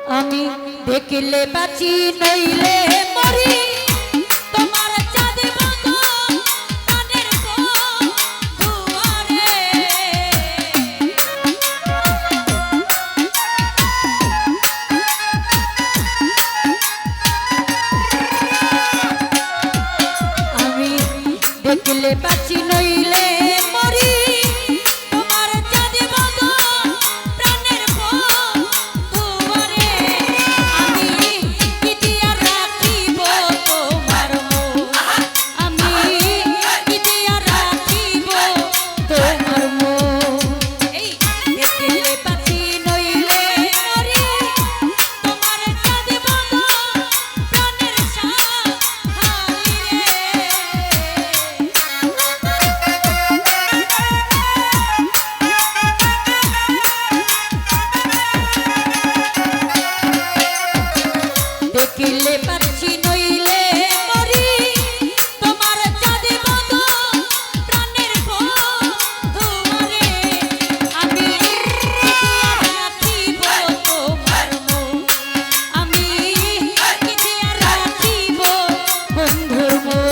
আমি দেখিলে বাঁচি নইলে মরি তোমার চাঁদ মতো প্রাণের দুয়ারে আমি দেখিলে বাঁচি নইলে মরি তোমার চাঁদ মতো প্রাণের দুয়ারে আমি কি দিয়া রাখিব তোমার মন আমি কি দিয়া রাখিব তোমার মন এই দেখিলে বাঁচি নইলে মরি তোমার চাঁদ মতো প্রাণের সাহালি দেখিলে পাচ্ছি নইলে মরি তোমার চাঁদ মতো প্রাণের দুয়ারে আমি রাখিব তোমার মন আমি রাখিব বন্ধুর মন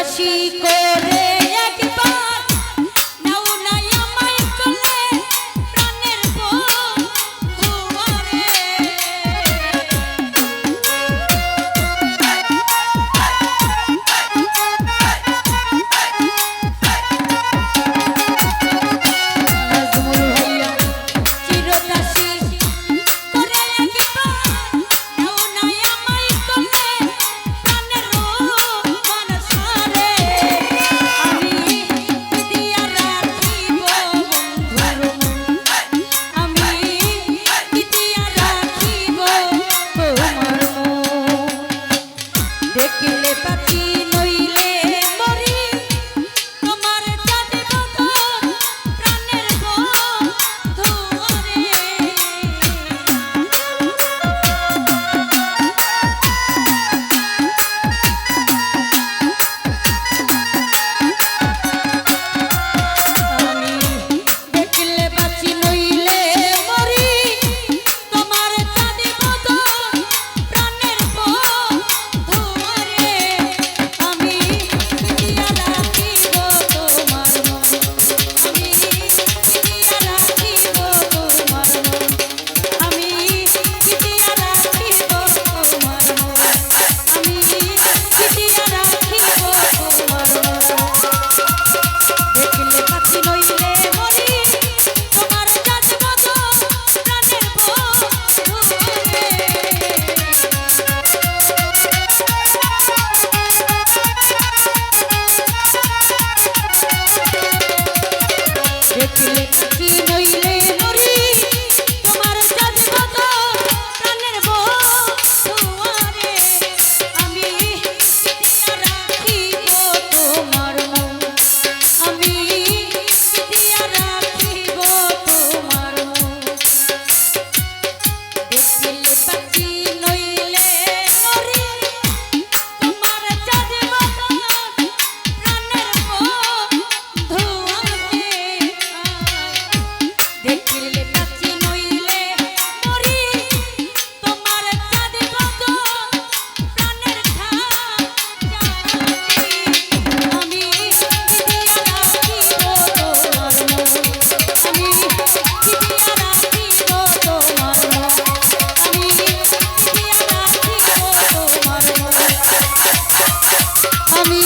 দাসী করে একবার নাও নাই আমায় কোলে প্রাণের বন্ধুরে নাজমুল ভাইয়া চিরদাসী করে একবার নাও নাই আমায় কোলে প্রাণের বন্ধুরে আমি দিয়া রাখিব বন্ধুর মন আমি দিয়া রাখিব তোমার মন দেখিলে পাখি নইলে মরি তোমার জানিব তো প্রাণের বন্ধুরে আমি দেখিলে বাঁচি নইলে মরি তোমার জানিব তো প্রাণের বন্ধুরে আমি দিয়া রাখিব তোমার মন আমি দিয়া রাখিব তোমার মন আমি দিয়া রাখিব তোমার মন আমি দিয়া রাখিব তোমার মন দেখিলে পাখি নইলে মরি তোমার জানিব তো প্রাণের বন্ধুরে দেখিলে পাখি নইলে মরি তোমার জানিব তো প্রাণের বন্ধুরে আমি দিয়া রাখিব তোমার মন আমি দিয়া রাখিব তোমার মন দেখিলে পাখি নইলে মরি তোমার জানিব তো প্রাণের বন্ধুরে দেখিলে পাখি নইলে মরি তোমার জানিব তো প্রাণের আমি দিয়া রাখিব তোমার মন আমি দিয়া রাখিব তোমার মন আমি দিয়া রাখিব তোমার মন আমি